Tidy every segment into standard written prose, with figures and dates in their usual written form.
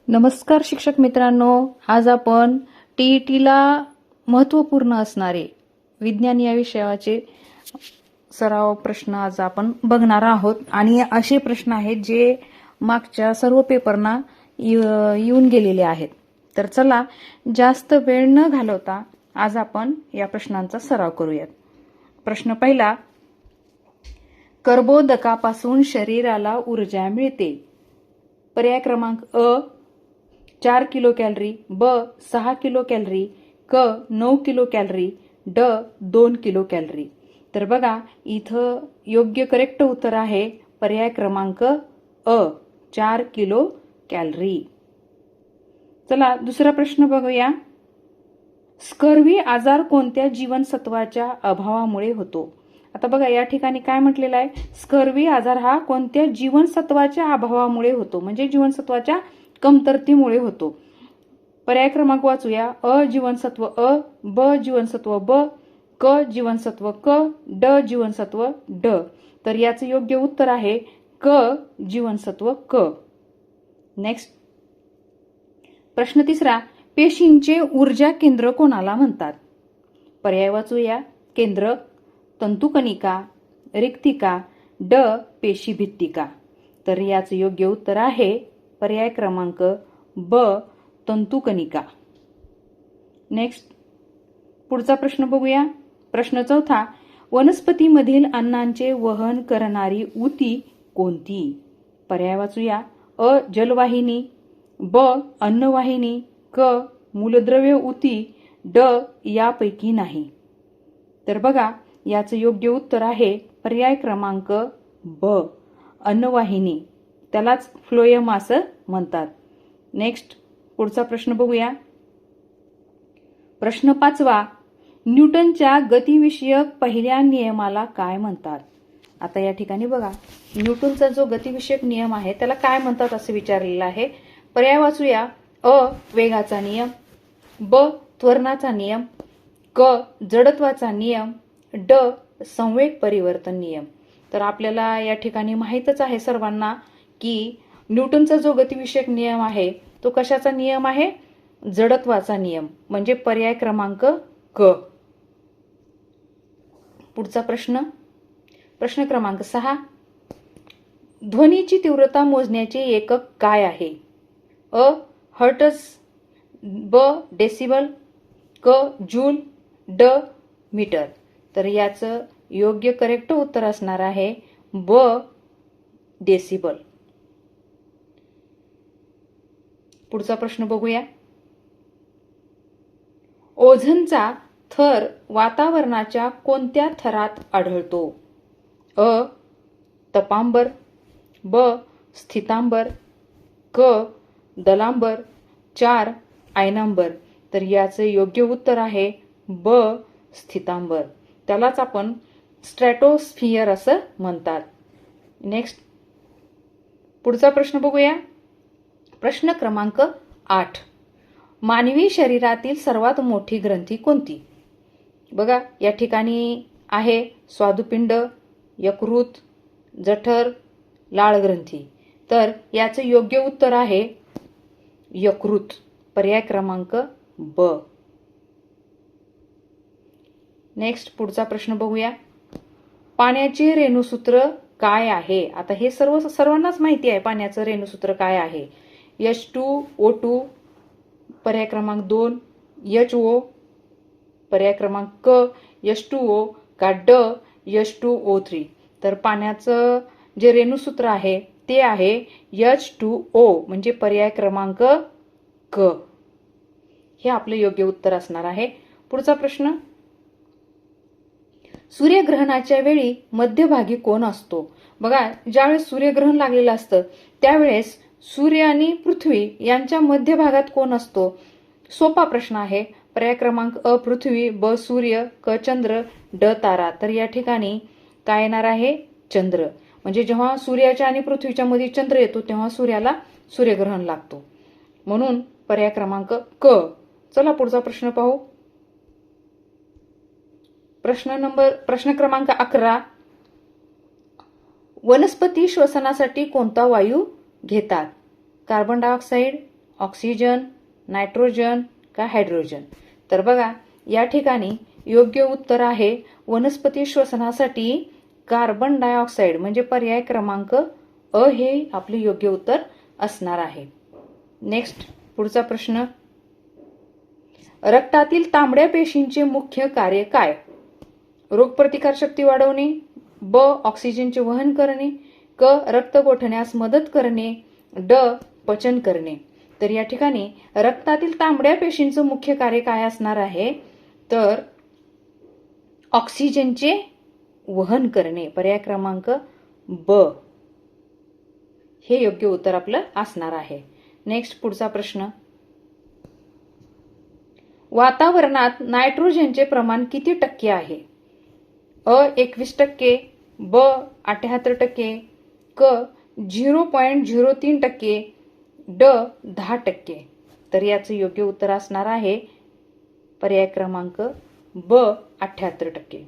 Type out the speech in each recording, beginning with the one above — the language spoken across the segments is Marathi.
नमस्कार शिक्षक मित्रांनो, आज आपण टीईटीला महत्त्वपूर्ण असणारे विज्ञान या विषयाचे सराव प्रश्न आज आपण बघणार आहोत आणि असे प्रश्न आहेत जे मागच्या सर्व पेपरना येऊन गेलेले आहेत. तर चला जास्त वेळ न घालवता आज आपण या प्रश्नांचा सराव करूयात. प्रश्न पहिला, कर्बोदकापासून शरीराला ऊर्जा मिळते. पर्याय क्रमांक अ 4 किलो कॅलरी, ब 6 किलो कॅलरी, क 9 किलो कॅलरी, ड 2 किलो कॅलरी. तर बघा इथं योग्य करेक्ट उत्तर आहे पर्याय क्रमांक अ 4 किलो कॅलरी. चला दुसरा प्रश्न बघूया. स्कर्वी आजार कोणत्या जीवनसत्वाच्या अभावामुळे होतो? आता बघा या ठिकाणी काय म्हटलेलं आहे, स्कर्वी आजार हा कोणत्या जीवनसत्वाच्या अभावामुळे होतो, म्हणजे जीवनसत्वाच्या कमतरतेमुळे होतो. पर्याय क्रमांक वाचूया. अ जीवनसत्व अ, ब जीवनसत्व ब, क जीवनसत्व क, ड जीवनसत्व ड. तर याचं योग्य उत्तर आहे क जीवनसत्व क. नेक्स्ट प्रश्न तिसरा, पेशींचे ऊर्जा केंद्र कोणाला म्हणतात? पर्याय वाचूया. केंद्र, तंतुकणिका, रिक्तिका, ड पेशीभित्तिका. तर याचं योग्य उत्तर आहे पर्याय क्रमांक ब तंतुकणिका. नेक्स्ट पुढचा प्रश्न बघूया. प्रश्न चौथा, वनस्पतीमधील अन्नांचे वहन करणारी ऊती कोणती? पर्याय वाचूया. अ जलवाहिनी, ब अन्नवाहिनी, क मूलद्रव्य ऊती, ड यापैकी नाही. तर बघा याचं योग्य उत्तर आहे पर्याय क्रमांक ब अन्नवाहिनी, त्यालाच फ्लोएम असं म्हणतात. नेक्स्ट पुढचा प्रश्न बघूया. प्रश्न पाचवा, न्यूटनच्या गतिविषयक पहिल्या नियमाला काय म्हणतात? आता या ठिकाणी बघा न्यूटनचा जो गतिविषयक नियम आहे त्याला काय म्हणतात असं विचारलेलं आहे. पर्याय वाचूया. अ वेगाचा नियम, ब त्वरणाचा नियम, क जडत्वाचा नियम, ड संवेग परिवर्तन नियम. तर आपल्याला या ठिकाणी माहीतच आहे सर्वांना की न्यूटनचा जो गतिविषयक नियम आहे तो कशाचा नियम आहे? जडत्वाचा नियम, म्हणजे पर्याय क्रमांक क. पुढचा प्रश्न, प्रश्न क्रमांक 6, ध्वनीची तीव्रता मोजण्याचे एकक काय आहे? अ हर्ट्झ, ब डेसिबल, क जूल, ड मीटर. तर याचं योग्य करेक्ट उत्तर असणार आहे ब डेसिबल. पुढचा प्रश्न बघूया. ओझोनचा थर वातावरणाच्या कोणत्या थरात आढळतो? अ तपांबर, ब स्थितांबर, क दलांबर, 4 आयनांबर. तर याचं योग्य उत्तर आहे ब स्थितांबर, त्यालाच आपण स्ट्रॅटोस्फियर असं म्हणतात. नेक्स्ट पुढचा प्रश्न बघूया. प्रश्न क्रमांक 8, मानवी शरीरातील सर्वात मोठी ग्रंथी कोणती? बघा या ठिकाणी आहे स्वादुपिंड, यकृत, जठर, लाळ ग्रंथी. तर याचं योग्य उत्तर आहे यकृत, पर्याय क्रमांक ब. नेक्स्ट पुढचा प्रश्न बघूया. पाण्याचे रेणुसूत्र काय आहे? आता हे सर्वांनाच माहिती आहे पाण्याचं रेणुसूत्र काय आहे. H2O2 पर्याय क्रमांक 2, HO पर्याय क्रमांक क H2O का ड H2O3. तर पाण्याचं जे रेणुसूत्र आहे ते आहे H2O, म्हणजे पर्याय क्रमांक क. हे आपलं योग्य उत्तर असणार आहे. पुढचा प्रश्न, सूर्यग्रहणाच्या वेळी मध्यभागी कोण असतो? बघा ज्यावेळेस सूर्यग्रहण लागलेलं असतं त्यावेळेस सूर्य आणि पृथ्वी यांच्या मध्यभागात कोण असतो? सोपा प्रश्न आहे. पर्याय क्रमांक अ पृथ्वी, ब सूर्य, क चंद्र, ड तारा. तर या ठिकाणी काय येणार आहे? चंद्र. म्हणजे जेव्हा सूर्याच्या आणि पृथ्वीच्या मध्ये चंद्र येतो तेव्हा सूर्याला सूर्यग्रहण लागतो, म्हणून पर्याय क्रमांक क. चला पुढचा प्रश्न पाहू. प्रश्न क्रमांक 11, वनस्पती श्वसनासाठी कोणता वायू घेतात? कार्बन डायऑक्साईड, ऑक्सिजन, नायट्रोजन का हायड्रोजन? तर बघा या ठिकाणी योग्य उत्तर आहे वनस्पती श्वसनासाठी कार्बन डायऑक्साईड म्हणजे पर्याय क्रमांक अ हे आपले योग्य उत्तर असणार आहे. नेक्स्ट पुढचा प्रश्न. रक्तातील तांबड्या पेशींचे मुख्य कार्य काय? रोगप्रतिकारशक्ती वाढवणे, ब ऑक्सिजनचे वहन करणे, क रक्त गोठण्यास मदत करणे, ड पचन करणे. तर या ठिकाणी रक्तातील तांबड्या पेशींचं मुख्य कार्य काय असणार आहे? तर ऑक्सिजनचे वहन करणे, पर्याय क्रमांक ब हे योग्य उत्तर आपलं असणार आहे. नेक्स्ट पुढचा प्रश्न. वातावरणात नायट्रोजनचे प्रमाण किती टक्के आहे? अ 21%, ब 78%, क 0.03%, ड 10%. तर याचं योग्य उत्तर असणार आहे पर्याय क्रमांक ब 78%.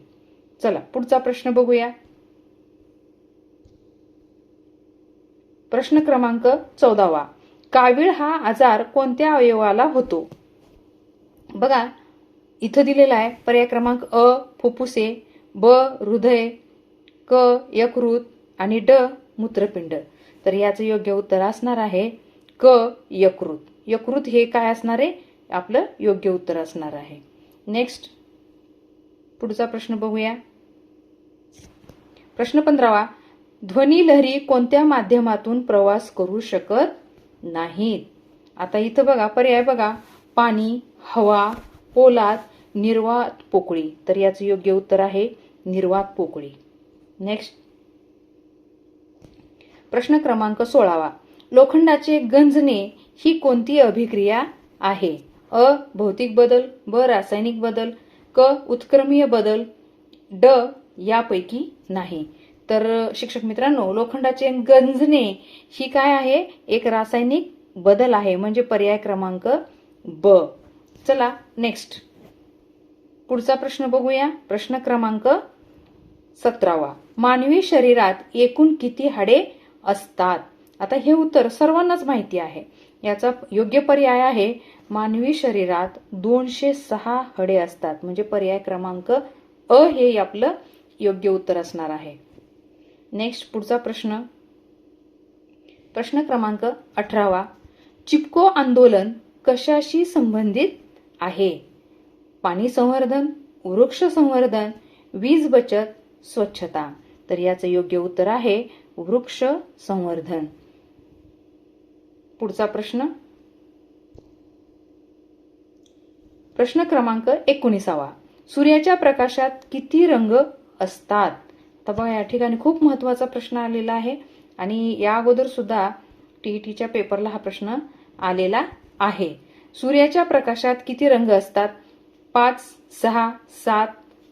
चला पुढचा प्रश्न बघूया. प्रश्न क्रमांक 14. कावीळ हा आजार कोणत्या अवयवाला होतो? बघा इथं दिलेला आहे पर्याय क्रमांक अ फुफ्फुसे, ब हृदय, क यकृत आणि ड मूत्रपिंड. तर याचं योग्य उत्तर असणार आहे क यकृत. यकृत हे काय असणार आहे? आपलं योग्य उत्तर असणार आहे. नेक्स्ट पुढचा प्रश्न बघूया. प्रश्न 15. ध्वनी लहरी कोणत्या माध्यमातून प्रवास करू शकत नाहीत? आता इथं बघा पर्याय बघा पाणी, हवा, पोलाद, निर्वात पोकळी. तर याचं योग्य उत्तर आहे निर्वात पोकळी. नेक्स्ट प्रश्न क्रमांक 16. लोखंडाचे गंजणे ही कोणती अभिक्रिया आहे? अ भौतिक बदल, ब रासायनिक बदल, क उत्क्रमीय बदल, ड यापैकी नाही. तर शिक्षक मित्रांनो लोखंडाचे गंजणे ही काय आहे? एक रासायनिक बदल आहे म्हणजे पर्याय क्रमांक ब. चला नेक्स्ट पुढचा प्रश्न बघूया. प्रश्न क्रमांक 17. मानवी शरीरात एकूण किती हाडे असतात? आता हे उत्तर सर्वांनाच माहिती आहे. याचा योग्य पर्याय आहे मानवी शरीरात 206 हाडे असतात म्हणजे पर्याय क्रमांक अ हे आपलं योग्य उत्तर असणार आहे. नेक्स्ट पुढचा प्रश्न. प्रश्न क्रमांक 18. चिपको आंदोलन कशाशी संबंधित आहे? पाणी संवर्धन, वृक्ष संवर्धन, वीज बचत, स्वच्छता. तर याचं योग्य उत्तर आहे वृक्ष संवर्धन. पुढचा प्रश्न. प्रश्न क्रमांक 19. सूर्याच्या प्रकाशात किती रंग असतात? तर बघा या ठिकाणी खूप महत्वाचा प्रश्न आलेला आहे आणि या अगोदर सुद्धा टीईटीच्या पेपरला हा प्रश्न आलेला आहे. सूर्याच्या प्रकाशात किती रंग असतात? 5, 6, 7,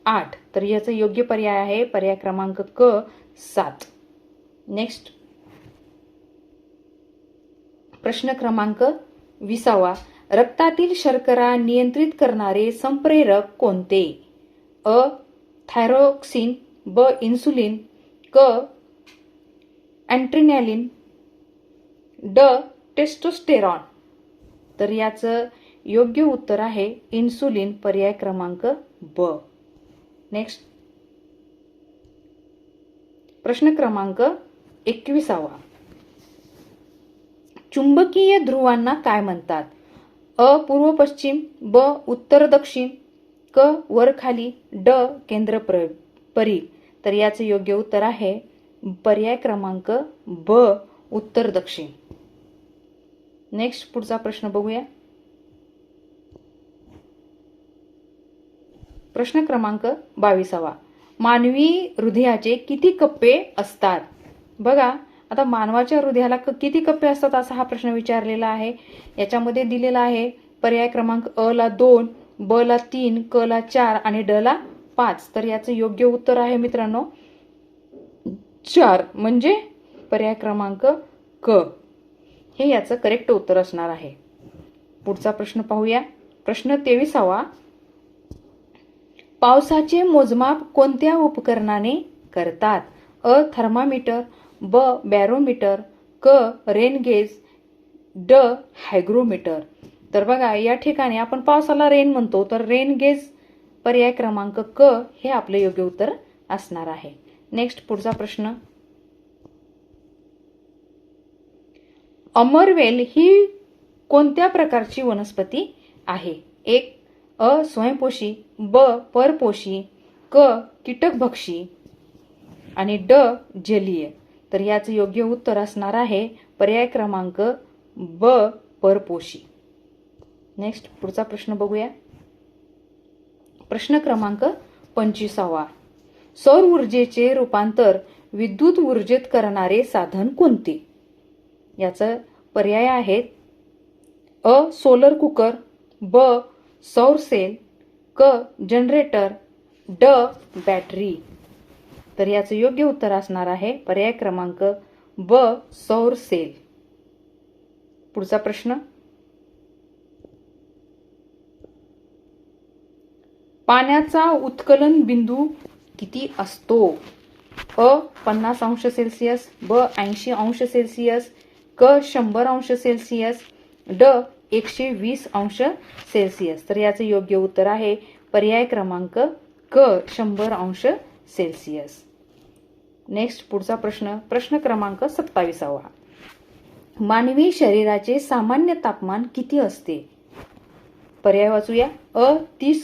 8. तर याचं योग्य पर्याय आहे पर्याय क्रमांक क 7. नेक्स्ट प्रश्न क्रमांक 20. रक्तातील शर्करा नियंत्रित करणारे संप्रेरक कोणते? अ थायरॉक्सिन, ब इन्सुलिन, क ॲड्रेनालिन, ड टेस्टोस्टेरॉन. तर याचं योग्य उत्तर आहे इन्सुलिन पर्याय क्रमांक ब. नेक्स्ट प्रश्न क्रमांक 21. चुंबकीय ध्रुवांना काय म्हणतात? अ पूर्व पश्चिम, ब उत्तर दक्षिण, क वर खाली, ड केंद्र परी. तर याचे योग्य उत्तर आहे पर्याय क्रमांक ब उत्तर दक्षिण. नेक्स्ट पुढचा प्रश्न बघूया. प्रश्न क्रमांक 22. मानवी हृदयाचे किती कप्पे असतात? बघा आता मानवाच्या हृदयाला किती कप्पे असतात असा हा प्रश्न विचारलेला आहे. याच्यामध्ये दिलेला आहे पर्याय क्रमांक अ ला 2, ब ला 3, क ला 4 आणि ड ला 5. तर याचं योग्य उत्तर आहे मित्रांनो 4 म्हणजे पर्याय क्रमांक क हे याचं करेक्ट उत्तर असणार आहे. पुढचा प्रश्न पाहूया. प्रश्न 23. पावसाचे मोजमाप कोणत्या उपकरणाने करतात? अ थर्मामीटर, ब बॅरोमीटर, क रेन गेज, ड हायग्रोमीटर. तर बघा या ठिकाणी आपण पावसाला रेन म्हणतो, तर रेन गेज पर्याय क्रमांक क हे आपले योग्य उत्तर असणार आहे. नेक्स्ट पुढचा प्रश्न. अमरवेल ही कोणत्या प्रकारची वनस्पती आहे? एक स्वयंपोषी, ब परपोषी, क कीटकभक्षी आणि ड जलीय. तर याचं योग्य उत्तर असणार आहे पर्याय क्रमांक ब परपोषी. नेक्स्ट पुढचा प्रश्न बघूया. प्रश्न क्रमांक 25. सौर ऊर्जेचे रूपांतर विद्युत ऊर्जेत करणारे साधन कोणते? याचं पर्याय आहेत अ सोलर कुकर, ब सौर सेल, क जनरेटर, ड बॅटरी. तर याचं योग्य उत्तर असणार आहे पर्याय क्रमांक ब सौर सेल. पुढचा प्रश्न. पाण्याचा उत्कलन बिंदू किती असतो? अ 50 अंश सेल्सिअस, ब 80 अंश सेल्सिअस, क 100 अंश सेल्सिअस, ड 120 अंश सेल्सिअस. तर याचं योग्य उत्तर आहे पर्याय क्रमांक क 100 अंश सेल्सिअस. नेक्स्ट पुढचा प्रश्न. प्रश्न क्रमांक 27. मानवी शरीराचे सामान्य तापमान किती असते? पर्याय वाचूया. अ 30,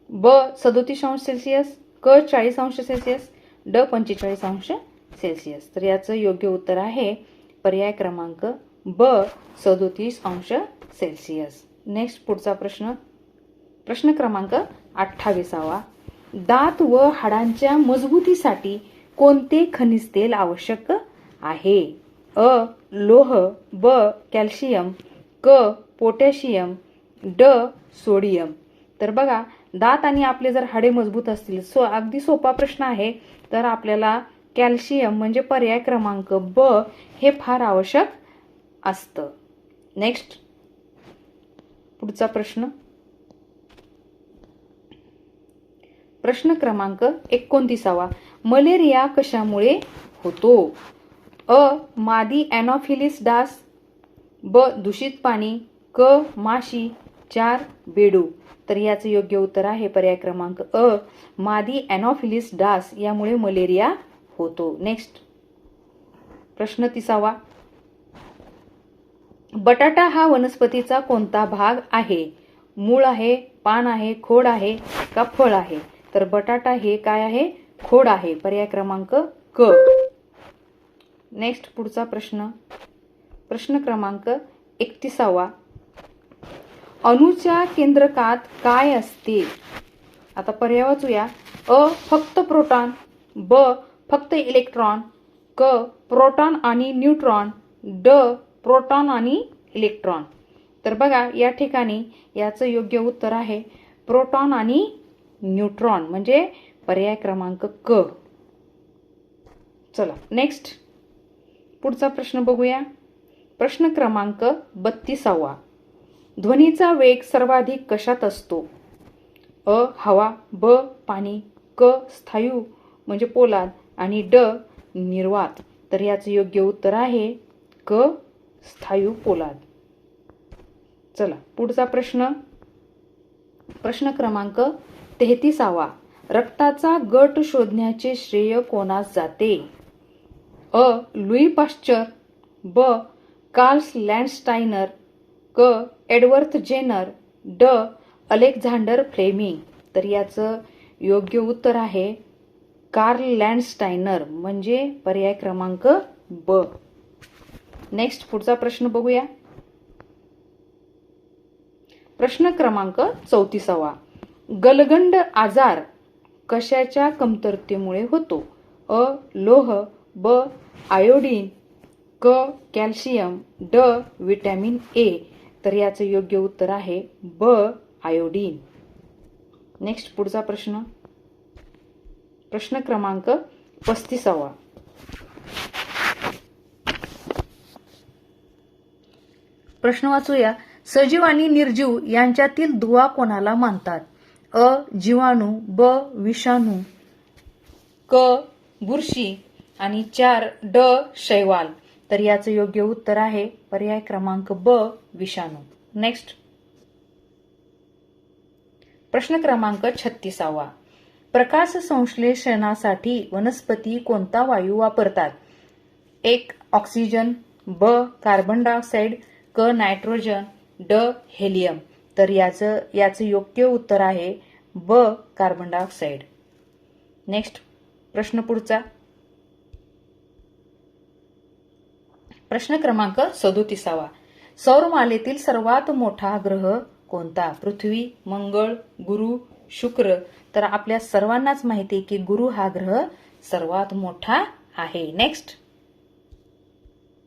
ब 37 अंश सेल्सिअस, क 40 अंश सेल्सिअस, ड 45 अंश सेल्सिअस. तर याचं योग्य उत्तर आहे पर्याय क्रमांक ब 37 अंश सेल्सिअस. नेक्स्ट पुढचा प्रश्न. प्रश्न क्रमांक 28. दात व हाडांच्या मजबूतीसाठी कोणते खनिज तेल आवश्यक आहे? अ लोह, ब कॅल्शियम, क पोटॅशियम, ड सोडियम. तर बघा दात आणि आपले जर हाडे मजबूत असतील, अगदी सोपा प्रश्न आहे, तर आपल्याला कॅल्शियम म्हणजे पर्याय क्रमांक ब हे फार आवश्यक असतं. नेक्स्ट पुढचा प्रश्न. प्रश्न क्रमांक 29. मलेरिया कशामुळे होतो? अ मादी एनॉफिलिस डास, ब दूषित पाणी, क माशी, 4 बेडूक. तर याचं योग्य उत्तर आहे पर्याय क्रमांक अ मादी एनॉफिलिस डास यामुळे मलेरिया होतो. नेक्स्ट प्रश्न 30. बटाटा हा वनस्पतीचा कोणता भाग आहे? मूळ आहे, पान आहे, खोड आहे का फळ आहे? तर बटाटा हे काय आहे? खोड आहे. पर्याय क्रमांक क. नेक्स्ट पुढचा प्रश्न. प्रश्न क्रमांक 31. अणूच्या केंद्रकात काय असते? आता पर्याय वाचूया. अ फक्त प्रोटॉन, ब फक्त इलेक्ट्रॉन, क प्रोटॉन आणि न्यूट्रॉन, ड प्रोटॉन आणि इलेक्ट्रॉन. तर बघा या ठिकाणी याचं योग्य उत्तर आहे प्रोटॉन आणि न्यूट्रॉन म्हणजे पर्याय क्रमांक क. चला नेक्स्ट पुढचा प्रश्न बघूया. प्रश्न क्रमांक 32. ध्वनीचा वेग सर्वाधिक कशात असतो? अ हवा, ब पाणी, क स्थायू म्हणजे पोलाद आणि ड निर्वात. तर याचं योग्य उत्तर आहे क स्थायू पोलाद. चला पुढचा प्रश्न. प्रश्न क्रमांक 33. रक्ताचा गट शोधण्याचे श्रेय कोणास जाते? अ लुई पाश्चर, ब कार्ल लँडस्टायनर, क एडवर्थ जेनर, ड अलेक्झांडर फ्लेमिंग. तर याचं योग्य उत्तर आहे कार्ल लँडस्टायनर म्हणजे पर्याय क्रमांक ब. नेक्स्ट पुढचा प्रश्न बघूया. प्रश्न क्रमांक 34. गलगंड आजार कशाच्या कमतरतेमुळे होतो? अ लोह, ब आयोडीन, क कॅल्शियम, ड विटॅमिन ए. तर याचं योग्य उत्तर आहे ब आयोडीन. नेक्स्ट पुढचा प्रश्न. प्रश्न क्रमांक 35. प्रश्न वाचूया. सजीव आणि निर्जीव यांच्यातील दुवा कोणाला मानतात? अ जीवाणू, ब विषाणू, क बुरशी आणि 4 ड शैवाल. तर याचं योग्य उत्तर आहे पर्याय क्रमांक ब विषाणू. नेक्स्ट प्रश्न क्रमांक 36. प्रकाश संश्लेषणासाठी वनस्पती कोणता वायू वापरतात? एक ऑक्सिजन, ब कार्बन डायऑक्साईड, क नायट्रोजन, ड हेलियम. तर याचं योग्य उत्तर आहे ब कार्बन डायऑक्साईड. नेक्स्ट प्रश्न पुढचा. प्रश्न क्रमांक 37. सौरमालेतील सर्वात मोठा ग्रह कोणता? पृथ्वी, मंगळ, गुरु, शुक्र. तर आपल्या सर्वांनाच माहिती आहे की गुरु हा ग्रह सर्वात मोठा आहे. नेक्स्ट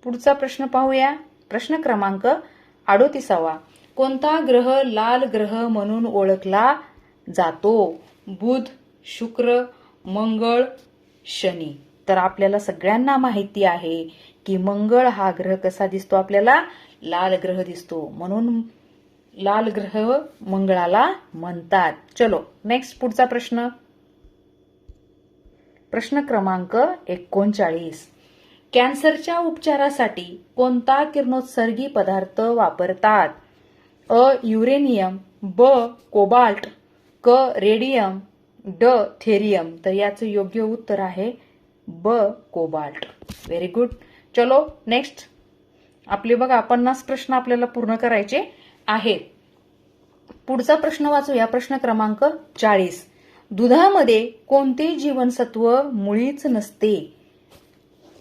पुढचा प्रश्न पाहूया. प्रश्न क्रमांक 38. कोणता ग्रह लाल ग्रह म्हणून ओळखला जातो? बुध, शुक्र, मंगळ, शनी. तर आपल्याला सगळ्यांना माहिती आहे की मंगळ हा ग्रह कसा दिसतो? आपल्याला लाल ग्रह दिसतो, म्हणून लाल ग्रह मंगळाला म्हणतात. चलो नेक्स्ट पुढचा प्रश्न. प्रश्न क्रमांक 39. कॅन्सरच्या उपचारासाठी कोणता किरणोत्सर्गी पदार्थ वापरतात? अ युरेनियम, ब कोबाल्ट, क रेडियम, ड थेरियम. तर याचं योग्य उत्तर आहे ब कोबाल्ट. Very good. चलो नेक्स्ट. आपले बघा 50 प्रश्न आपल्याला पूर्ण करायचे आहेत. पुढचा प्रश्न वाचूया. प्रश्न क्रमांक 40. दुधामध्ये कोणते जीवनसत्व मुळीच नसते?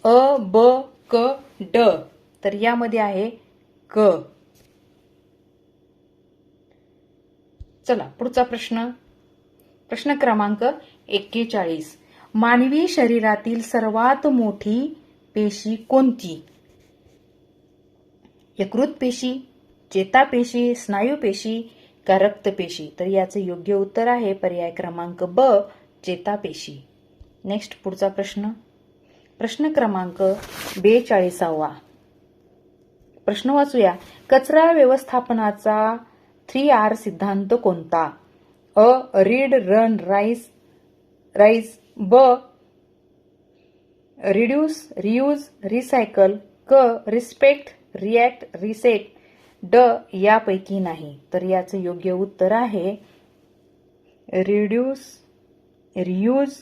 अ ब क ड. तर यामध्ये आहे क. चला पुढचा प्रश्न. प्रश्न क्रमांक 41. मानवी शरीरातील सर्वात मोठी पेशी कोणती? यकृत पेशी, चेतापेशी, स्नायूपेशी का रक्तपेशी? तर याचे योग्य उत्तर आहे पर्याय क्रमांक ब चेतापेशी. नेक्स्ट पुढचा प्रश्न. प्रश्न क्रमांक 42. प्रश्न वाचूया. कचरा व्यवस्थापनाचा 3R सिद्धांत कोणता? अ रीड रन राईज, ब रिड्यूस रियूज रिसायकल, क रिस्पेक्ट रिॲक्ट रिसेट, ड यापैकी नाही. तर याचं योग्य उत्तर आहे रिड्यूस, रियूज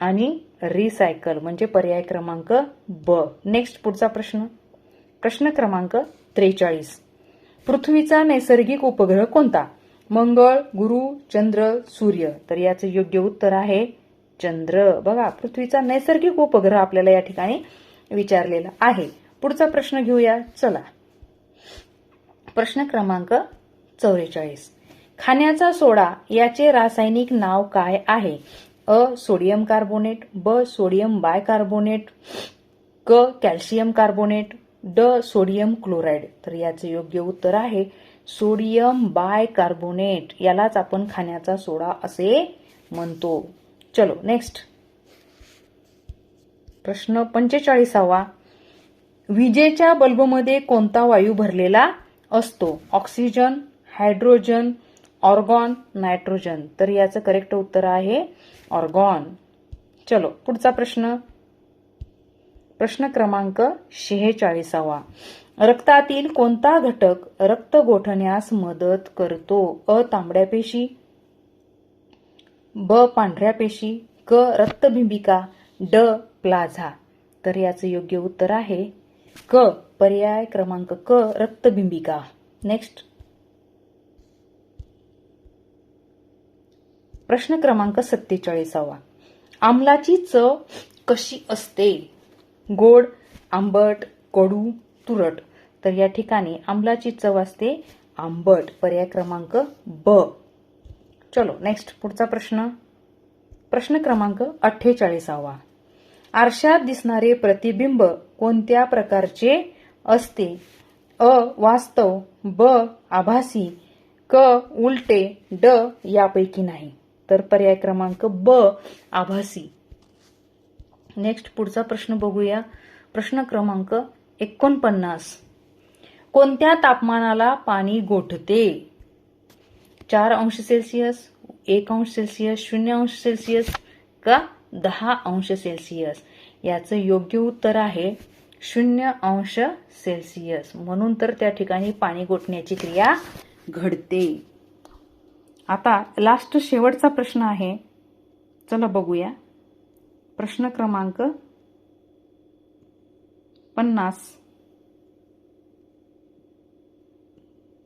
आणि रिसायकल म्हणजे पर्याय क्रमांक ब. नेक्स्ट पुढचा प्रश्न. प्रश्न क्रमांक 43. पृथ्वीचा नैसर्गिक उपग्रह कोणता? मंगळ, गुरु, चंद्र, सूर्य. तर याचं योग्य उत्तर आहे चंद्र. बघा पृथ्वीचा नैसर्गिक उपग्रह आपल्याला या ठिकाणी विचारलेला आहे. पुढचा प्रश्न घेऊया. चला प्रश्न क्रमांक 44. खाण्याचा सोडा याचे रासायनिक नाव काय आहे? अ सोडियम कार्बोनेट, ब सोडियम बायकार्बोनेट, क कॅल्शियम कार्बोनेट, ड सोडियम क्लोराईड. तर याचे योग्य उत्तर आहे सोडियम बायकार्बोनेट. यालाच आपण खाण्याचा सोडा असे म्हणतो. चलो नेक्स्ट. प्रश्न 45. विजेच्या बल्बमध्ये कोणता वायू भरलेला असतो? Oxygen, hydrogen, argon, nitrogen. तर याचं करेक्ट उत्तर आहे ऑर्गॉन. चलो पुढचा प्रश्न. प्रश्न क्रमांक 46. रक्तातील कोणता घटक रक्त गोठण्यास मदत करतो? अ तांबड्या पेशी, ब पांढऱ्या पेशी, क रक्तबिंबिका, ड प्लाझा. तर याचं योग्य उत्तर आहे क पर्याय क्रमांक क रक्तबिंबिका. नेक्स्ट. प्रश्न क्रमांक 47. आमलाची चव कशी असते? गोड, आंबट, कडू, तुरट. तर या ठिकाणी आमलाची चव असते आंबट. पर्याय क्रमांक ब. चलो नेक्स्ट पुढचा प्रश्न. प्रश्न क्रमांक 48. आरशात दिसणारे प्रतिबिंब कोणत्या प्रकारचे असते? अ वास्तव, ब आभासी, क उलटे, ड यापैकी नाही. तर पर्याय क्रमांक ब आभासी. नेक्स्ट पुढचा प्रश्न बघूया. प्रश्न क्रमांक 49. कोणत्या तापमानाला पाणी गोठते? 4 अंश सेल्सिअस, 1 अंश सेल्सिअस, 0 अंश सेल्सिअस का 10 अंश सेल्सिअस. याचं योग्य उत्तर आहे 0°C म्हणून तर त्या ठिकाणी पाणी गोठण्याची क्रिया घडते. आता लास्ट शेवटचा प्रश्न आहे, चला बघूया. प्रश्न क्रमांक 50.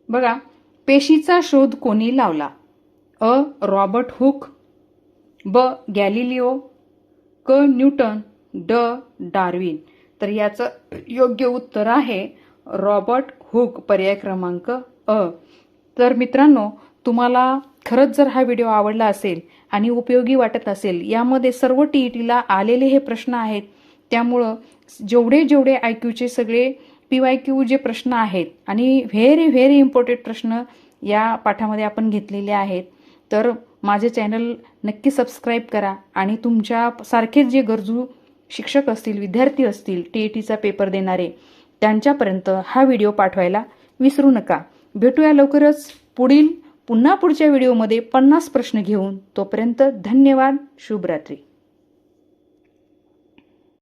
बघा, पेशीचा शोध कोणी लावला? अ. रॉबर्ट हुक, ब. गॅलिलिओ, क. न्यूटन, ड. डार्विन. तर याचं योग्य उत्तर आहे रॉबर्ट हुक, पर्याय क्रमांक अ. तर मित्रांनो, तुम्हाला खरंच जर हा व्हिडिओ आवडला असेल आणि उपयोगी वाटत असेल, यामध्ये सर्व टीईटीला आलेले हे प्रश्न आहेत, त्यामुळं जेवढे IQचे सगळे PYQ जे प्रश्न आहेत आणि व्हेरी इम्पॉर्टंट प्रश्न या पाठामध्ये आपण घेतलेले आहेत. तर माझे चॅनल नक्की सबस्क्राईब करा आणि तुमच्या सारखेच जे गरजू शिक्षक असतील, विद्यार्थी असतील, टीईटीचा पेपर देणारे, त्यांच्यापर्यंत हा व्हिडिओ पाठवायला विसरू नका. भेटूया लवकरच पुढच्या व्हिडिओमध्ये 50 प्रश्न घेऊन. तोपर्यंत धन्यवाद. शुभरात्री.